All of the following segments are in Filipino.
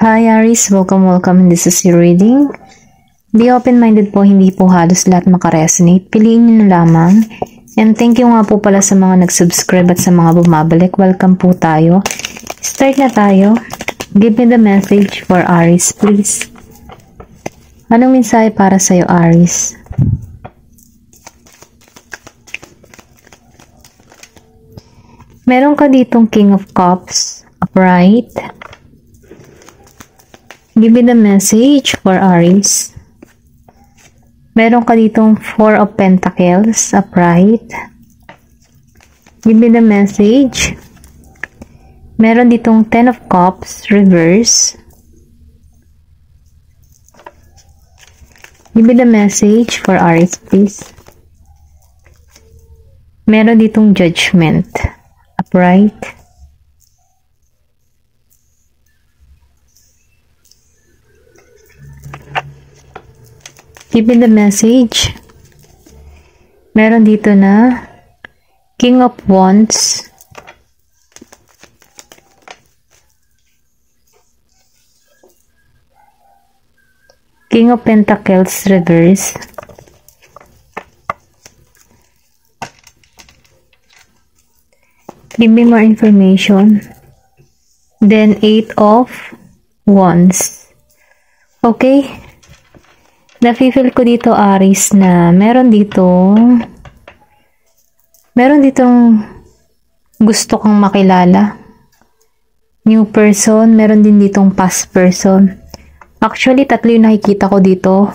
Hi Aries, welcome. This is your reading. Be open-minded po, hindi po halos lahat makaresonate. Piliin nyo na lamang. And thank you nga po pala sa mga nag-subscribe at sa mga bumabalik. Welcome po tayo. Start na tayo. Give me the message for Aries, please. Anong mensahe para sa'yo, Aries? Meron ka ditong King of Cups, upright. Give me the message for Aries. Meron ka ditong Four of Pentacles, upright. Give me the message. Meron ditong Ten of Cups, reverse. Give me the message for Aries, please. Meron ditong Judgment, upright. Give me the message. Meron dito na King of Wands. King of Pentacles, reverse. Give me more information. Then, Eight of Wands. Okay. Nafe-feel ko dito, Aries, na meron ditong gusto kang makilala. New person, meron din ditong past person. Actually, tatlo yung nakikita ko dito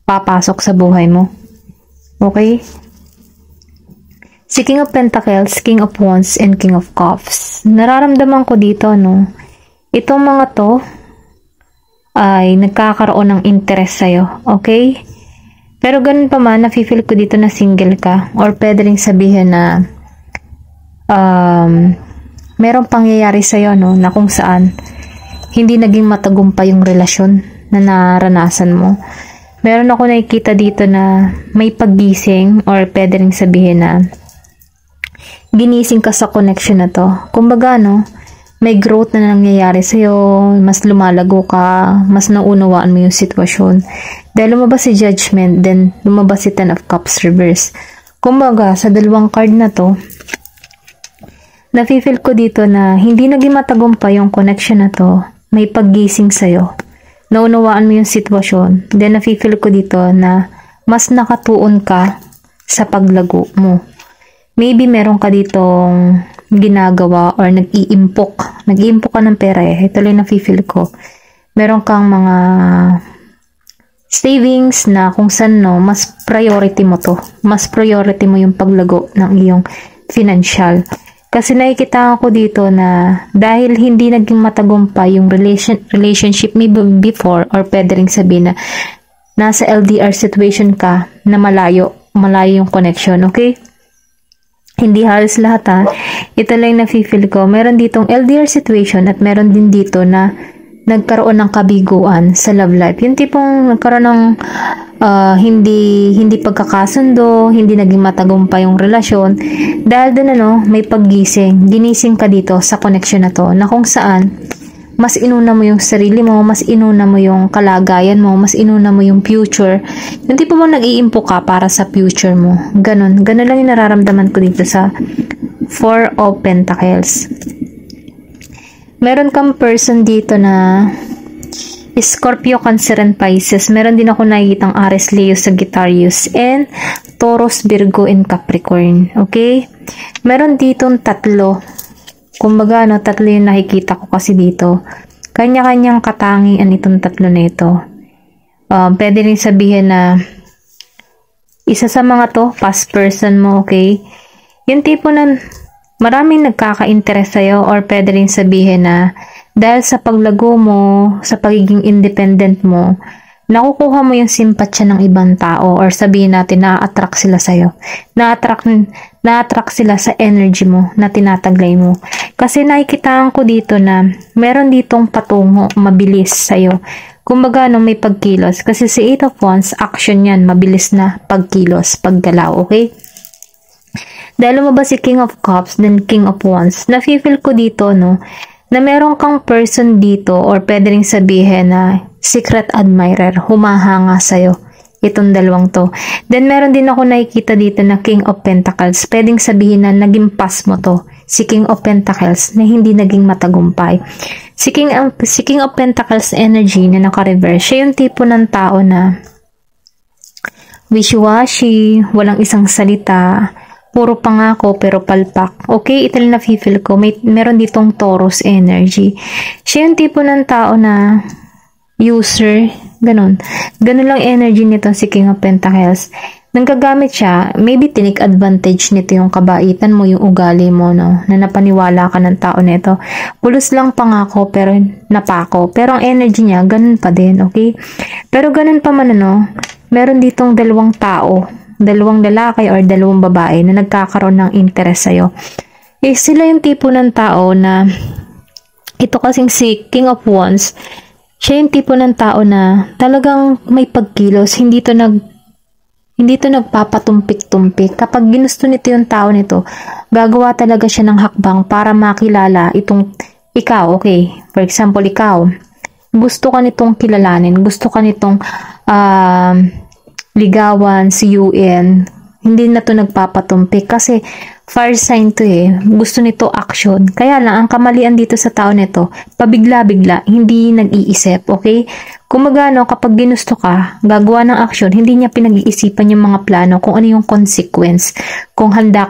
papasok sa buhay mo. Okay? Si King of Pentacles, King of Wands, and King of Cups. Nararamdaman ko dito, no? Itong mga to ay nagkakaroon ng interest sa'yo. Okay? Pero ganun pa man, nafe-feel ko dito na single ka. Or pwede rin sabihin na merong pangyayari sa'yo, no? Na kung saan hindi naging matagumpay yung relasyon na naranasan mo. Meron ako nakikita dito na may paggising or pwede rin sabihin na ginising ka sa connection na to. Kumbaga, no? May growth na nangyayari sa'yo, mas lumalago ka, mas naunawaan mo yung sitwasyon. Dahil lumabas si Judgment, then lumabas si Ten of Cups reverse. Kumbaga, sa dalawang card na to, nafe-feel ko dito na hindi naging matagumpay yung connection na to, may paggising sa'yo. Naunawaan mo yung sitwasyon, then nafe-feel ko dito na mas nakatuon ka sa paglago mo. Maybe meron ka ditong ginagawa or nag-iimpok ka ng pera eh. Ito lang nafe-feel ko. Meron kang mga savings na kung saan, no, mas priority mo to. Mas priority mo yung paglago ng iyong financial. Kasi nakikita ko dito na dahil hindi naging matagumpay yung relationship maybe before, or pwede rin sabihin na nasa LDR situation ka na malayo yung connection, okay? Hindi halos lahat ha. Ito lang nafe-feel ko. Meron ditong LDR situation at meron din dito na nagkaroon ng kabiguan sa love life. Yung tipong nagkaroon ng hindi pagkakasundo, hindi naging matagumpay yung relasyon. Dahil doon may paggising. Ginising ka dito sa connection na to na kung saan mas inuna mo yung sarili mo, mas inuna mo yung kalagayan mo, mas inuna mo yung future. Yung tipo mo nag-iimpo ka para sa future mo. Ganon lang yung nararamdaman ko dito sa Four of Pentacles. Meron kang person dito na Scorpio, Cancer, and Pisces. Meron din ako nakikitang Aries, Leo, Sagittarius, and Taurus, Virgo, and Capricorn. Okay? Meron ditong tatlo. Kumbaga, tatlo yung nakikita ko kasi dito. Kanya-kanyang katangian itong tatlo na ito. Pwede rin sabihin na isa sa mga to, past person mo, okay? Yung tipo na maraming nagkaka-interest sa'yo, or pwede rin sabihin na dahil sa paglago mo, sa pagiging independent mo, nakukuha mo yung simpatsya ng ibang tao, or sabihin natin na-attract sila sa'yo. Na-attract sila sa energy mo na tinataglay mo. Kasi nakikitaan ko dito na meron ditong patungo, mabilis sa'yo. Kumbaga, may pagkilos. Kasi si Eight of Wands, action yan, mabilis na pagkilos, paggalaw, okay? Dahil lumabas si King of Cups, then King of Wands, nafe-feel ko dito, na meron kang person dito or pwede rin sabihin na secret admirer, humahanga sa'yo. Itong dalawang to. Then, meron din ako nakikita dito na King of Pentacles. Pwedeng sabihin na naging pass mo to. Si King of Pentacles na hindi naging matagumpay. Si King of Pentacles energy na naka-reverse. Siya yung tipo ng tao na wishy-washy, walang isang salita, puro pangako pero palpak. Okay, ito lang na-feel ko. Meron ditong Taurus energy. Siya yung tipo ng tao na user, ganun. Ganun lang energy nito si King of Pentacles. Nang gagamit siya, maybe tinik advantage nito yung kabaitan mo, yung ugali mo, no? Na napaniwala ka ng tao nito. Pulos lang pangako pero napako. Pero ang energy niya, ganun pa din, okay? Pero ganun pa man, ano, meron ditong dalawang tao, dalawang lalaki or dalawang babae na nagkakaroon ng interest sa'yo. Eh, sila yung tipo ng tao na ito kasing si King of Wands. Siya yung tipo ng tao na talagang may pagkilos, hindi to nagpapatumpik-tumpik. Kapag ginusto nito yung tao nito, gagawa talaga siya ng hakbang para makilala itong ikaw, okay? For example, ikaw, gusto ka nitong kilalanin, gusto ka nitong ligawan, siyuin, hindi na to nagpapatumpik kasi fire sign to eh. Gusto nito action. Kaya lang, ang kamalian dito sa tao nito, pabigla-bigla, hindi nag-iisip, okay? Kung magano, kapag ginusto ka, gagawa ng action, hindi niya pinag-iisipan yung mga plano, kung ano yung consequence, kung handa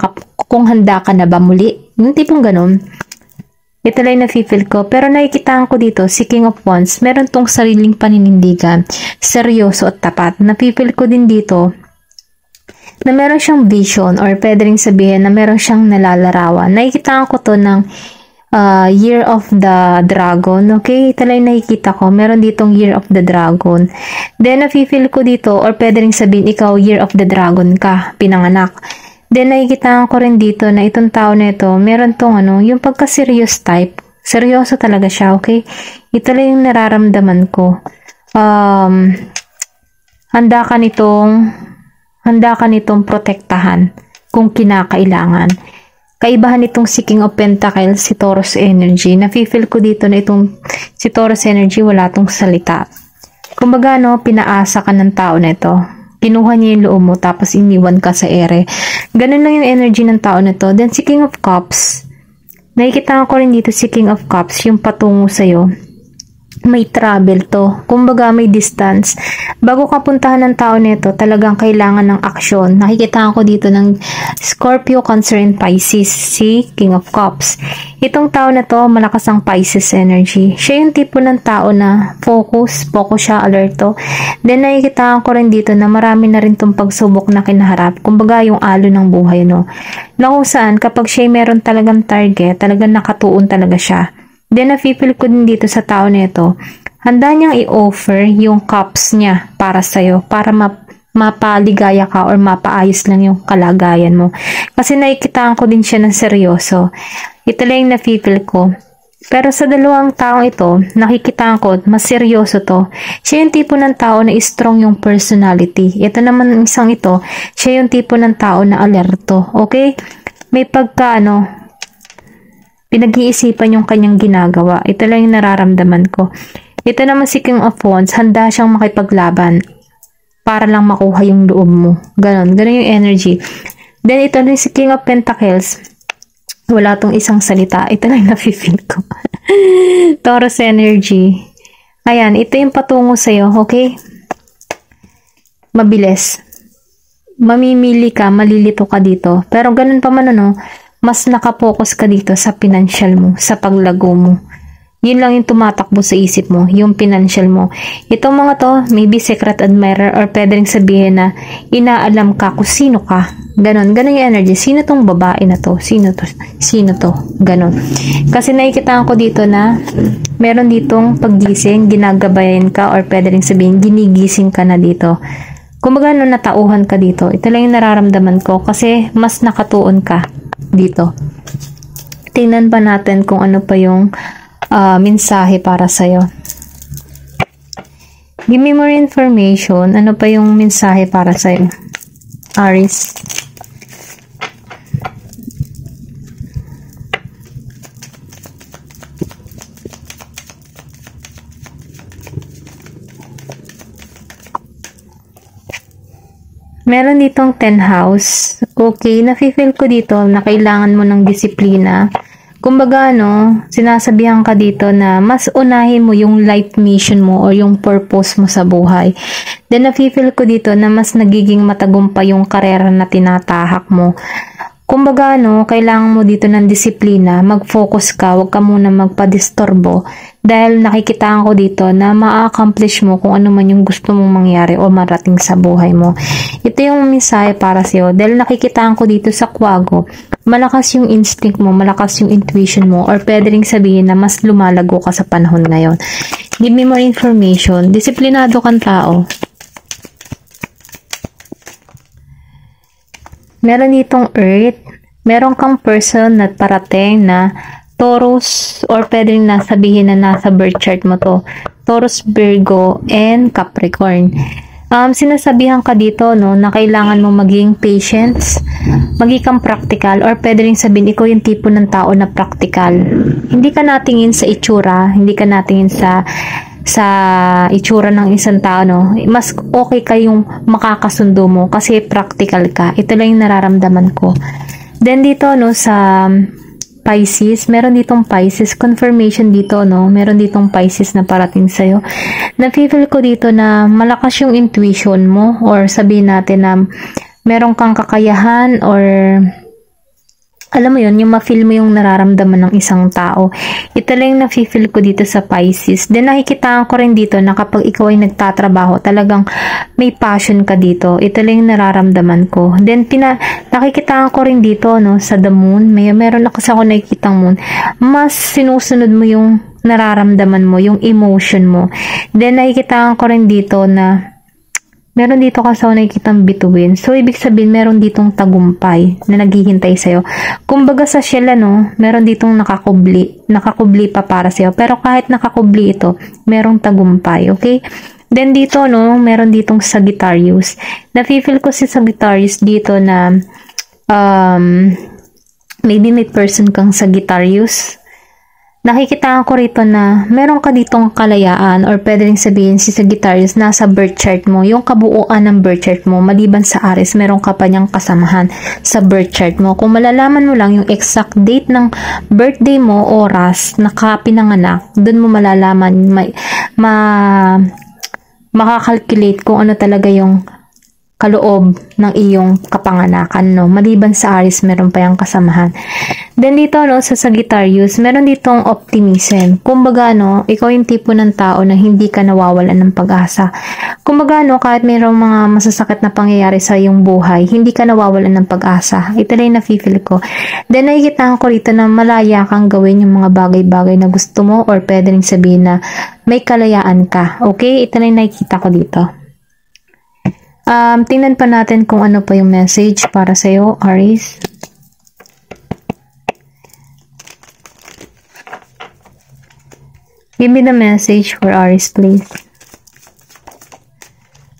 ka na ba muli. Yung tipong ganun. Ito lang na-feel ko. Pero nakikitaan ko dito, si King of Wands, meron tong sariling paninindigan, seryoso at tapat. Na-feel ko din dito, na meron siyang vision or pwede rin sabihin na meron siyang nalalarawan. Nakikitaan ko to ng Year of the Dragon. Okay, ito lang nakikita ko. Meron ditong Year of the Dragon. Then, na-feel ko dito or pwede rin sabihin ikaw Year of the Dragon ka, pinanganak. Then, nakikitaan ko rin dito na itong tao na ito, meron tong yung pagka-serious type. Seryoso talaga siya, okay? Ito lang yung nararamdaman ko. Handa ka nitong protektahan kung kinakailangan. Kaibahan nitong si King of Pentacles, si Taurus energy. Na-feel ko dito na itong si Taurus energy, wala tong salita. Kumbaga, pinaasa ka ng tao na ito. Kinuha niya yung loob mo, tapos iniwan ka sa ere. Ganun lang yung energy ng tao na to. Then, si King of Cups, nakikita ko rin dito si King of Cups, yung patungo sa'yo. May travel to. Kumbaga, may distance. Bago ka puntahan ng tao nito, talagang kailangan ng aksyon. Nakikita ko dito ng Scorpio, Cancer, and Pisces, si King of Cups. Itong tao na to, malakas ang Pisces energy. Siya yung tipo ng tao na focus siya, alerto. Then, nakikita ko rin dito na marami na rin tong pagsubok na kinaharap. Kumbaga, yung alo ng buhay, no? Na kung saan, kapag siya meron talagang target, talagang nakatuon talaga siya. Then, na-feel ko din dito sa tao nito, handa niyang i-offer yung cups niya para sa'yo, para mapaligaya ka or mapaayos lang yung kalagayan mo. Kasi nakikitaan ko din siya ng seryoso. Ito lang yung na-feel ko. Pero sa dalawang taong ito, nakikitaan ko, mas seryoso to. Siya yung tipo ng tao na strong yung personality. Ito naman isang ito, siya yung tipo ng tao na alerto. Okay? May pinag-iisipan yung kanyang ginagawa. Ito lang yung nararamdaman ko. Ito naman si King of Wands, handa siyang makipaglaban para lang makuha yung loob mo. Ganon yung energy. Then, ito rin si King of Pentacles. Wala tong isang salita. Ito lang na-feel ko. Taurus energy. Ayan, ito yung patungo sa'yo, okay? Mabilis. Mamimili ka, malilito ka dito. Pero ganun pa man, mas nakapokus ka dito sa financial mo, sa paglago mo. Yun lang yung tumatakbo sa isip mo, yung financial mo. Itong mga to, maybe secret admirer or pwede rin sabihin na inaalam ka kung sino ka. Ganon yung energy. Sino tong babae na to? Sino to? Ganon. Kasi nakikita ko dito na meron ditong paggising, ginagabayan ka or pwede rin sabihin, ginigising ka na dito. Kumbaga, natauhan ka dito. Ito lang yung nararamdaman ko kasi mas nakatuon ka dito. Tingnan pa natin kung ano pa yung mensahe para sa'yo. Give me more information. Ano pa yung mensahe para sa'yo? Aries. Meron ditong 10 house. Okay, nafe-feel ko dito na kailangan mo ng disiplina. Kumbaga, sinasabihan ka dito na mas unahin mo yung life mission mo or yung purpose mo sa buhay. Then, nafe-feel ko dito na mas nagiging matagumpay yung karera na tinatahak mo. Kumbaga, kailangan mo dito ng disiplina, mag-focus ka, huwag ka muna magpa-disturbo dahil nakikitaan ko dito na ma-accomplish mo kung ano man yung gusto mong mangyari o marating sa buhay mo. Ito yung mensahe para sa'yo dahil nakikitaan ko dito sa Kwago, malakas yung instinct mo, malakas yung intuition mo, or pwede ring sabihin na mas lumalago ka sa panahon ngayon. Give me more information. Disiplinado kang tao. Meron ditong Earth. Meron kang person na parating na Taurus, or pwede rin nasabihin na nasa birth chart mo to. Taurus, Virgo, and Capricorn. Sinasabihan ka dito, na kailangan mo maging patience, maging kang practical, or pwede rin sabihin, ikaw yung tipo ng tao na practical. Hindi ka natingin sa itsura, hindi ka natingin sa itsura ng isang tao, mas okay kayong makakasundo mo kasi practical ka. Ito lang yung nararamdaman ko. Then dito, sa Pisces, meron ditong Pisces, confirmation dito, meron ditong Pisces na parating sa'yo. Na-feel ko dito na malakas yung intuition mo, or sabihin natin na meron kang kakayahan, or alam mo yun, yung ma-feel mo yung nararamdaman ng isang tao. Ito lang yung na-feel ko dito sa Pisces. Then nakikitaan ko rin dito na kapag ikaw ay nagtatrabaho, talagang may passion ka dito. Ito lang yung nararamdaman ko. Then nakikitaan ko rin dito, sa the moon. Meron na kasi ako nakikitang moon. Mas sinusunod mo yung nararamdaman mo, yung emotion mo. Then nakikitaan ko rin dito na meron dito kasi ako nakikitang bituin. So, ibig sabihin, meron ditong tagumpay na naghihintay sa'yo. Kumbaga sa shell, meron ditong nakakubli. Nakakubli pa para sa'yo. Pero kahit nakakubli ito, merong tagumpay. Okay? Then dito, meron ditong Sagittarius. Nafe-feel ko si Sagittarius dito na maybe may person kang Sagittarius. Nakikita ko rito na meron ka ditong kalayaan, or pwede rin sabihin si Sagittarius nasa birth chart mo, yung kabuuan ng birth chart mo, maliban sa Aries, meron ka pa niyang kasamahan sa birth chart mo. Kung malalaman mo lang yung exact date ng birthday mo, oras, nakapinanganak, dun mo malalaman, makakalculate kung ano talaga yung kaloob ng iyong kapanganakan, maliban sa Aries, meron pa yung kasamahan. Then dito, sa Sagittarius, meron ditong optimism. Kumbaga, ikaw yung tipo ng tao na hindi ka nawawalan ng pag-asa. Kumbaga, kahit mayroong mga masasakit na pangyayari sa iyong buhay, hindi ka nawawalan ng pag-asa. Ito lang yung na-feel ko. Then, nakikita ko rito na malaya kang gawin yung mga bagay-bagay na gusto mo, or pwede rin sabihin na may kalayaan ka. Okay? Ito lang yung nakikita ko dito. Tingnan pa natin kung ano pa yung message para sa'yo, Aries. Give me the message for Aries, please.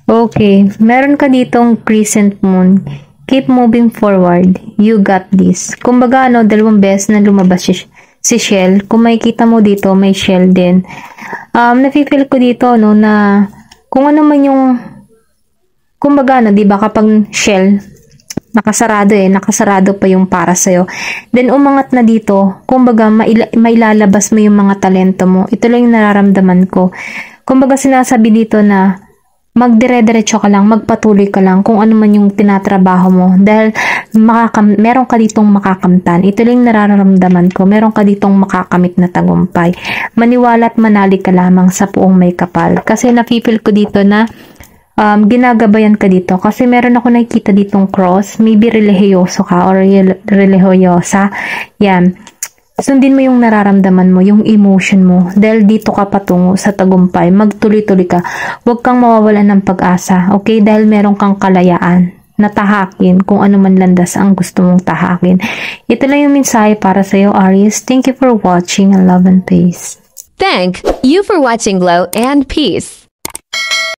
Okay. Meron ka ditong crescent moon. Keep moving forward. You got this. Kumbaga, dalawang beses na lumabas si Shell. Kung makikita mo dito, may Shell din. Nafe-feel ko dito, na kung ano man yung kumbaga, diba, kapag Shell, nakasarado pa yung para sa'yo. Then, umangat na dito, kumbaga, mailalabas mo yung mga talento mo. Ito lang yung nararamdaman ko. Kumbaga, sinasabi dito na magdire-diretso ka lang, magpatuloy ka lang kung ano man yung tinatrabaho mo. Dahil, meron ka ditong makakamtan. Ito lang yung nararamdaman ko. Meron ka ditong makakamit na tagumpay. Maniwala at manalig ka lamang sa puong may kapal. Kasi, napipil ko dito na ginagabayan ka dito kasi meron ako nakikita ditong cross, maybe religyoso ka or religyosa. Yan, sundin mo yung nararamdaman mo, yung emotion mo, dahil dito ka patungo sa tagumpay. Magtuloy-tuloy ka, huwag kang mawawalan ng pag-asa, okay? Dahil meron kang kalayaan na tahakin kung ano man landas ang gusto mong tahakin. Ito lang yung mensahe para sa'yo, Aries. Thank you for watching, and love and peace. Thank you for watching Glow and Peace.